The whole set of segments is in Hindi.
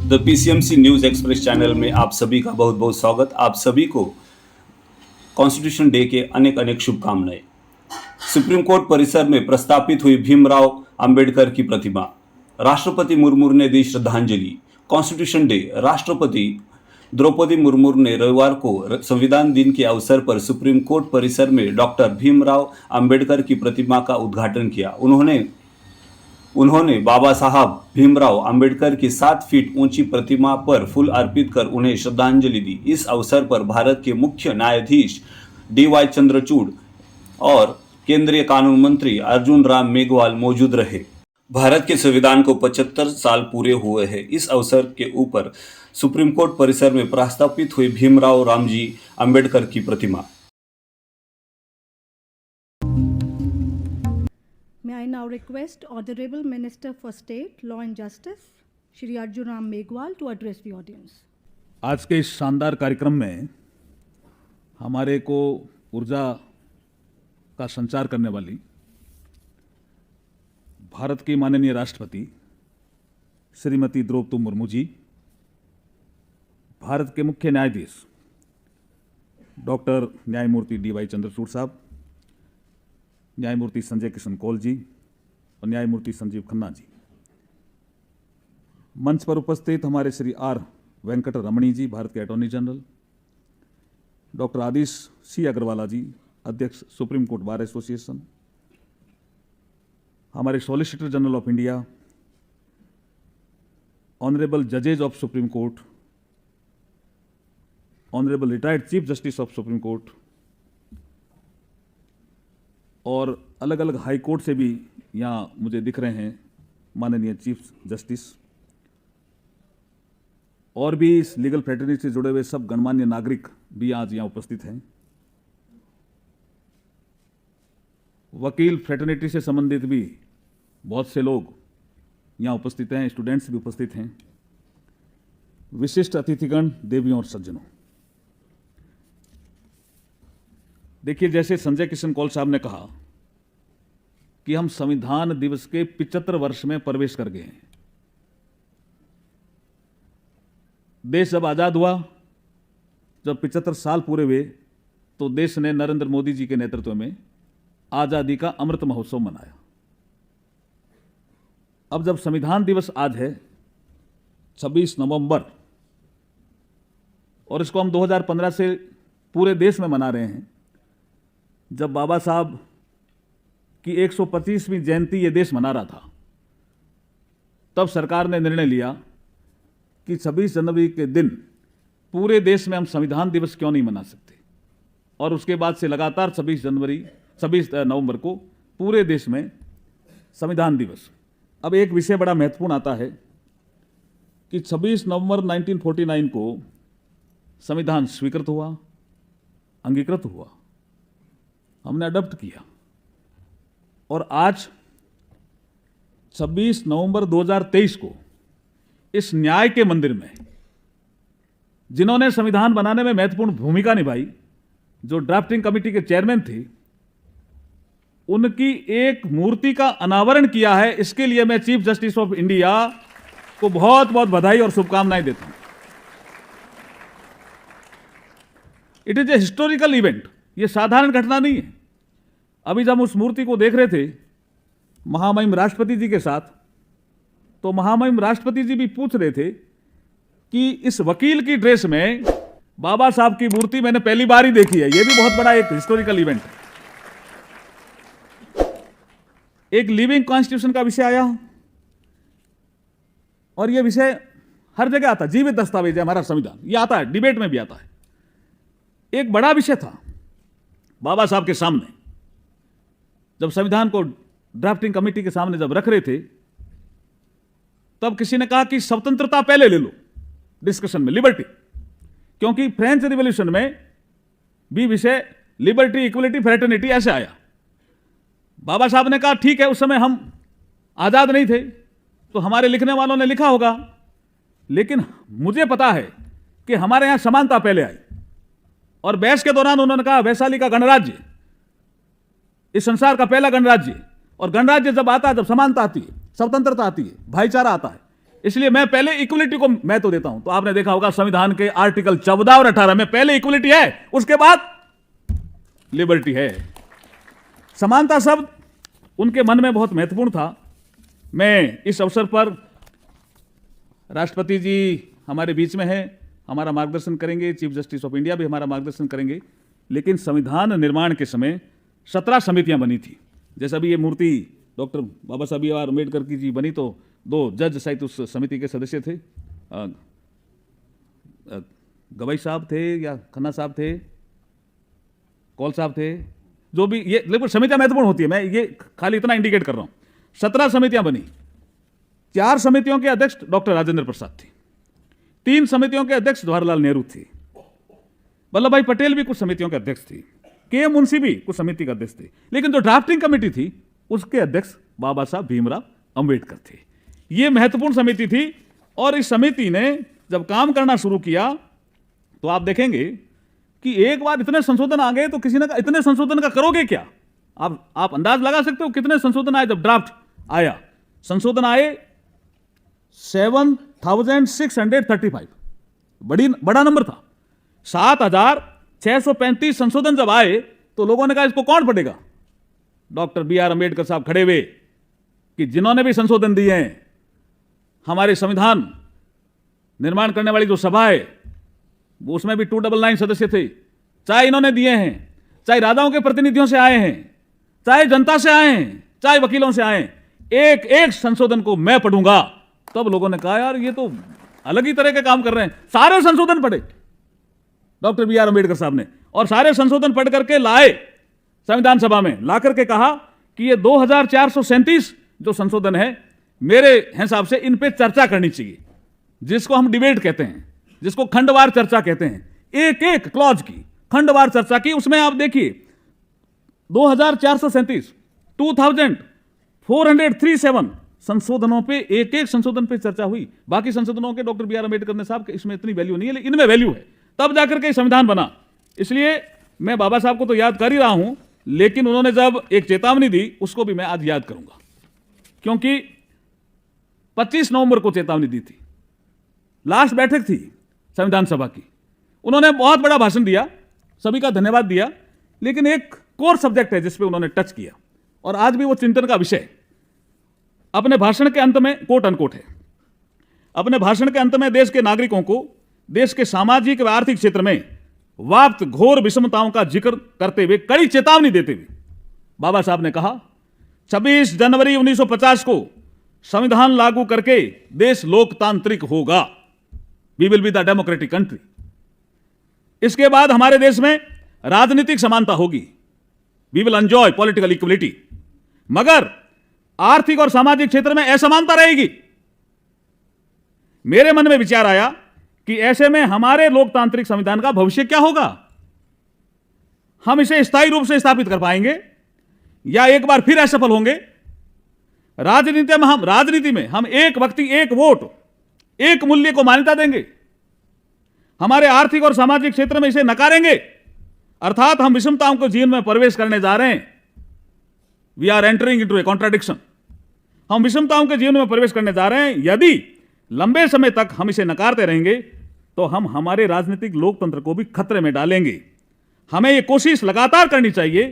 The PCMC news express channel में आप सभी का बहुत बहुत स्वागत। आप सभी को कॉन्स्टिट्यूशन डे के अनेक अनेक शुभकामनाएं। सुप्रीम कोर्ट परिसर में प्रस्तापित हुई भीमराव अंबेडकर की प्रतिमा, राष्ट्रपति मुर्मू ने दी श्रद्धांजलि। कॉन्स्टिट्यूशन डे, राष्ट्रपति द्रौपदी मुर्मू ने रविवार को संविधान दिन के अवसर पर सुप्रीम कोर्ट परिसर में डॉक्टर भीमराव अंबेडकर की प्रतिमा का उद्घाटन किया। उन्होंने बाबा साहब भीमराव अंबेडकर की 7 फीट ऊंची प्रतिमा पर फूल अर्पित कर उन्हें श्रद्धांजलि दी। इस अवसर पर भारत के मुख्य न्यायाधीश DY चंद्रचूड़ और केंद्रीय कानून मंत्री अर्जुन राम मेघवाल मौजूद रहे। भारत के संविधान को 75 साल पूरे हुए हैं। इस अवसर के ऊपर सुप्रीम कोर्ट परिसर में प्रस्तापित हुई भीमराव रामजी अंबेडकर की प्रतिमा। May I now request Honorable Minister for State, Law and Justice, Shri Arjun Ram Meghwal to address the audience. आज के इस शानदार कार्यक्रम में हमारे को ऊर्जा का संचार करने वाली भारत की माननीय राष्ट्रपति श्रीमती द्रौपदी मुर्मू जी, भारत के मुख्य न्यायाधीश डॉक्टर न्यायमूर्ति DY चंद्रचूड़ साहब, न्यायमूर्ति संजय किशन कौल जी और न्यायमूर्ति संजीव खन्ना जी, मंच पर उपस्थित हमारे श्री R वेंकट रमणी जी, भारत के attorney general, doctor Adish C Agarwala ji, अध्यक्ष सुप्रीम कोर्ट बार एसोसिएशन, हमारे solicitor general of India, honourable जजेज of supreme court, honourable retired chief justice of supreme court और अलग अलग हाई कोर्ट से भी यहाँ मुझे दिख रहे हैं माननीय चीफ जस्टिस, और भी इस लीगल फ्रेटर्निटी से जुड़े हुए सब गणमान्य नागरिक भी आज यहाँ उपस्थित हैं। वकील फ्रेटर्निटी से संबंधित भी बहुत से लोग यहाँ उपस्थित हैं, स्टूडेंट्स भी उपस्थित हैं, विशिष्ट अतिथिगण, देवियों और सज्जनों। देखिए, जैसे संजय किशन कौल साहब ने कहा कि हम संविधान दिवस के 75 वर्ष में प्रवेश कर गए हैं। देश जब आजाद हुआ, जब 75 साल पूरे हुए, तो देश ने नरेंद्र मोदी जी के नेतृत्व में आजादी का अमृत महोत्सव मनाया। अब जब संविधान दिवस आज है 26 नवंबर, और इसको हम 2015 से पूरे देश में मना रहे हैं, जब बाबा साहब की 125वीं जयंती ये देश मना रहा था, तब सरकार ने निर्णय लिया कि 26 जनवरी के दिन पूरे देश में हम संविधान दिवस क्यों नहीं मना सकते, और उसके बाद से लगातार 26 नवंबर को पूरे देश में संविधान दिवस। अब एक विषय बड़ा महत्वपूर्ण आता है कि 26 नवंबर 1949 को संविधान स्वीकृत हुआ, अंगीकृत हुआ, हमने अडॉप्ट किया, और आज 26 नवंबर 2023 को इस न्याय के मंदिर में जिन्होंने संविधान बनाने में महत्वपूर्ण भूमिका निभाई, जो ड्राफ्टिंग कमेटी के चेयरमैन थे, उनकी एक मूर्ति का अनावरण किया है। इसके लिए मैं चीफ जस्टिस ऑफ इंडिया को बहुत बहुत बधाई और शुभकामनाएं देता हूं। It is a historical event, ये साधारण घटना नहीं है। अभी जब हम उस मूर्ति को देख रहे थे महामहिम राष्ट्रपति जी के साथ, तो महामहिम राष्ट्रपति जी भी पूछ रहे थे कि इस वकील की ड्रेस में बाबा साहब की मूर्ति मैंने पहली बार ही देखी है। यह भी बहुत बड़ा एक हिस्टोरिकल इवेंट है। एक लिविंग कॉन्स्टिट्यूशन का विषय आया, और यह विषय हर जगह आता है। जीवित दस्तावेज है हमारा संविधान, यह आता है, डिबेट में भी आता है। एक बड़ा विषय था बाबा साहब के सामने, जब संविधान को ड्राफ्टिंग कमेटी के सामने जब रख रहे थे, तब किसी ने कहा कि स्वतंत्रता पहले ले लो डिस्कशन में, लिबर्टी, क्योंकि फ्रेंच रिवॉल्यूशन में भी विषय लिबर्टी, इक्वलिटी, फ्रेटर्निटी ऐसे आया। बाबा साहब ने कहा ठीक है, उस समय हम आजाद नहीं थे, तो हमारे लिखने वालों ने लिखा होगा, लेकिन मुझे पता है कि हमारे यहां समानता पहले आई। और बहस के दौरान उन्होंने कहा वैशाली का गणराज्य इस संसार का पहला गणराज्य, और गणराज्य जब आता है, जब समानता आती है, स्वतंत्रता आती है, भाईचारा आता है, इसलिए मैं पहले इक्वलिटी को मैं तो देता हूं। तो आपने देखा होगा संविधान के आर्टिकल 14 और 18 में पहले इक्वलिटी है, उसके बाद लिबर्टी है। समानता शब्द उनके मन में बहुत महत्वपूर्ण था। मैं इस अवसर पर, राष्ट्रपति जी हमारे बीच में है, हमारा मार्गदर्शन करेंगे, चीफ जस्टिस ऑफ इंडिया भी हमारा मार्गदर्शन करेंगे, लेकिन संविधान निर्माण के समय 17 समितियां बनी थी। जैसे अभी ये मूर्ति डॉक्टर बाबा साहब अम्बेडकर की जी बनी, तो 2 जज शायद उस समिति के सदस्य थे, गवई साहब थे या खन्ना साहब थे, कौल साहब थे, जो भी, ये लेकिन समितियां महत्वपूर्ण होती है, मैं ये खाली इतना इंडिकेट कर रहा हूं। 17 समितियां बनी। 4 समितियों के अध्यक्ष डॉक्टर राजेंद्र प्रसाद थे, 3 समितियों के अध्यक्ष जवाहरलाल नेहरू थे, वल्लभ भाई पटेल भी कुछ समितियों के अध्यक्ष थे, के मुंशी भी कुछ समिति के अध्यक्ष थे, लेकिन जो ड्राफ्टिंग कमेटी थी उसके अध्यक्ष बाबा साहब भीमराव अंबेडकर थे। यह महत्वपूर्ण समिति थी। और इस समिति ने जब काम करना शुरू किया तो आप देखेंगे कि एक बार इतने संशोधन आ गए तो किसी ने कहा इतने संशोधन का करोगे क्या? आप अंदाज लगा सकते हो कितने संशोधन आए। जब ड्राफ्ट आया, संशोधन आए 7635, बड़ा नंबर था। 7635 संशोधन जब आए तो लोगों ने कहा इसको कौन पढ़ेगा? डॉक्टर BR अम्बेडकर साहब खड़े हुए कि जिन्होंने भी संशोधन दिए हैं, हमारे संविधान निर्माण करने वाली जो सभा है वो उसमें भी 299 सदस्य थे, चाहे इन्होंने दिए हैं, चाहे राजाओं के प्रतिनिधियों से आए हैं, चाहे जनता से आए हैं, चाहे वकीलों से आए, एक एक संशोधन को मैं पढ़ूंगा। तब लोगों ने कहा यार ये तो अलग ही तरह के काम कर रहे हैं। सारे संशोधन पढ़े डॉक्टर BR अम्बेडकर साहब ने, और सारे संशोधन पढ़ करके लाए संविधान सभा में, ला करके कहा कि ये 2437 जो संशोधन है, मेरे हिसाब से इन पे चर्चा करनी चाहिए, जिसको हम डिबेट कहते हैं, जिसको खंडवार चर्चा कहते हैं। एक एक क्लॉज की खंडवार चर्चा की। उसमें आप देखिए 2437, 2437 संशोधनों पे, एक एक संशोधन पे चर्चा हुई। बाकी संशोधनों के डॉक्टर BR अम्बेडकर ने साहब इसमें इतनी वैल्यू नहीं है, लेकिन इनमें वैल्यू है, तब जाकर के संविधान बना। इसलिए मैं बाबा साहब को तो याद कर ही रहा हूं, लेकिन उन्होंने जब एक चेतावनी दी उसको भी मैं आज याद करूंगा, क्योंकि 25 नवंबर को चेतावनी दी थी। लास्ट बैठक थी संविधान सभा की। उन्होंने बहुत बड़ा भाषण दिया, सभी का धन्यवाद दिया, लेकिन एक कोर सब्जेक्ट है जिसपे उन्होंने टच किया और आज भी वो चिंतन का विषय। अपने भाषण के अंत में कोट अनकोट है, अपने भाषण के अंत में देश के नागरिकों को देश के सामाजिक व आर्थिक क्षेत्र में व्याप्त घोर विषमताओं का जिक्र करते हुए कड़ी चेतावनी देते हुए बाबा साहब ने कहा 26 जनवरी 1950 को संविधान लागू करके देश लोकतांत्रिक होगा। We will be the democratic country. इसके बाद हमारे देश में राजनीतिक समानता होगी, we will enjoy political equality, मगर आर्थिक और सामाजिक क्षेत्र में असमानता रहेगी। मेरे मन में विचार आया कि ऐसे में हमारे लोकतांत्रिक संविधान का भविष्य क्या होगा? हम इसे स्थायी रूप से स्थापित कर पाएंगे या एक बार फिर असफल होंगे? राजनीति में हम एक व्यक्ति एक वोट, एक मूल्य को मान्यता देंगे, हमारे आर्थिक और सामाजिक क्षेत्र में इसे नकारेंगे, अर्थात हम विषमताओं को जीवन में प्रवेश करने जा रहे हैं। We are entering into a contradiction. हम विषमताओं के जीवन में प्रवेश करने जा रहे हैं। यदि लंबे समय तक हम इसे नकारते रहेंगे तो हम हमारे राजनीतिक लोकतंत्र को भी खतरे में डालेंगे। हमें यह कोशिश लगातार करनी चाहिए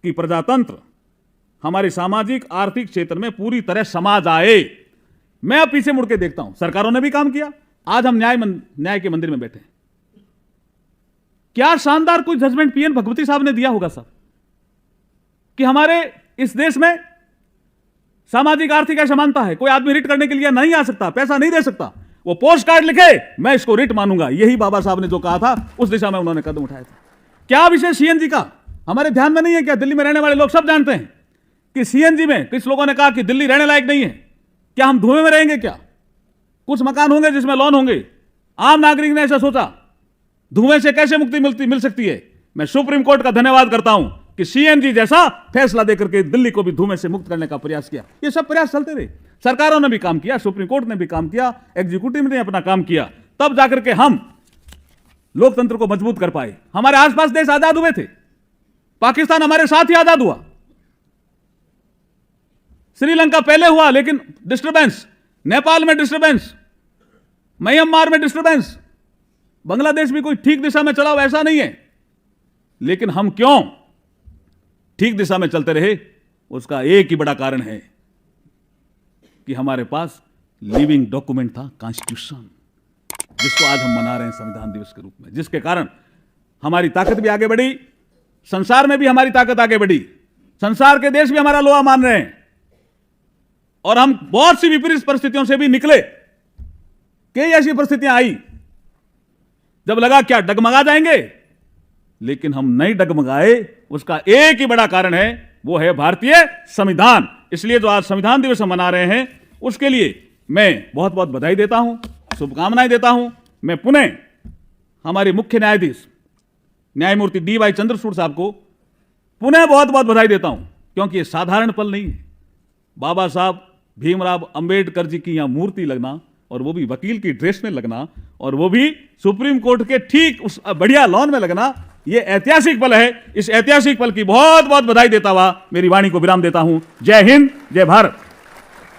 कि प्रजातंत्र हमारे सामाजिक आर्थिक क्षेत्र में पूरी तरह समा जाए। मैं अब पीछे मुड़ के देखता हूं, सरकारों ने भी काम किया। आज हम न्याय के मंदिर में बैठे हैं। क्या शानदार कोई जजमेंट PN भगवती साहब ने दिया होगा साहब कि हमारे इस देश में सामाजिक आर्थिक असमानता है, कोई आदमी रिट करने के लिए नहीं आ सकता, पैसा नहीं दे सकता, वो पोस्ट कार्ड लिखे मैं इसको रिट मानूंगा। यही बाबा साहब ने जो कहा था उस दिशा में उन्होंने कदम उठाया था। क्या विषय CNG का हमारे ध्यान में नहीं है क्या? दिल्ली में रहने वाले लोग सब जानते हैं कि CNG में किस लोगों ने कहा कि दिल्ली रहने लायक नहीं है। क्या हम धुएं में रहेंगे? क्या कुछ मकान होंगे जिसमें लोन होंगे? आम नागरिक ने ऐसा सोचा। धुएं से कैसे मुक्ति मिल सकती है? मैं सुप्रीम कोर्ट का धन्यवाद करता हूं कि CNG जैसा फैसला देकर के दिल्ली को भी धुएं से मुक्त करने का प्रयास किया। ये सब प्रयास चलते रहे, सरकारों ने भी काम किया, सुप्रीम कोर्ट ने भी काम किया, एग्जीक्यूटिव ने अपना काम किया, तब जाकर के हम लोकतंत्र को मजबूत कर पाए। हमारे आसपास देश आजाद हुए थे, पाकिस्तान हमारे साथ ही आजाद हुआ, श्रीलंका पहले हुआ लेकिन डिस्टर्बेंस, नेपाल में डिस्टर्बेंस, म्यांमार में डिस्टर्बेंस, बांग्लादेश भी कोई ठीक दिशा में चला हो ऐसा नहीं है, लेकिन हम क्यों ठीक दिशा में चलते रहे, उसका एक ही बड़ा कारण है कि हमारे पास लिविंग डॉक्यूमेंट था, कॉन्स्टिट्यूशन, जिसको आज हम मना रहे हैं संविधान दिवस के रूप में, जिसके कारण हमारी ताकत भी आगे बढ़ी, संसार में भी हमारी ताकत आगे बढ़ी, संसार के देश भी हमारा लोहा मान रहे हैं, और हम बहुत सी विपरीत परिस्थितियों से भी निकले। कई ऐसी परिस्थितियां आई जब लगा क्या डगमगा जाएंगे, लेकिन हम नहीं डगमगाए। उसका एक ही बड़ा कारण है, वो है भारतीय संविधान। इसलिए जो आज संविधान दिवस हम मना रहे हैं, उसके लिए मैं बहुत बहुत बधाई देता हूं, शुभकामनाएं देता हूं। मैं पुनः हमारे मुख्य न्यायाधीश न्यायमूर्ति DY चंद्रचूड़ साहब को पुनः बहुत बहुत बधाई देता हूं, क्योंकि ये साधारण पल नहीं है। बाबा साहब भीमराव अंबेडकर जी की यहां मूर्ति लगना, और वो भी वकील की ड्रेस में लगना, और वो भी सुप्रीम कोर्ट के ठीक उस बढ़िया लॉन में लगना, ये ऐतिहासिक पल है। इस ऐतिहासिक पल की बहुत बहुत बधाई देता हुआ मेरी वाणी को विराम देता हूं। जय हिंद, जय भारत।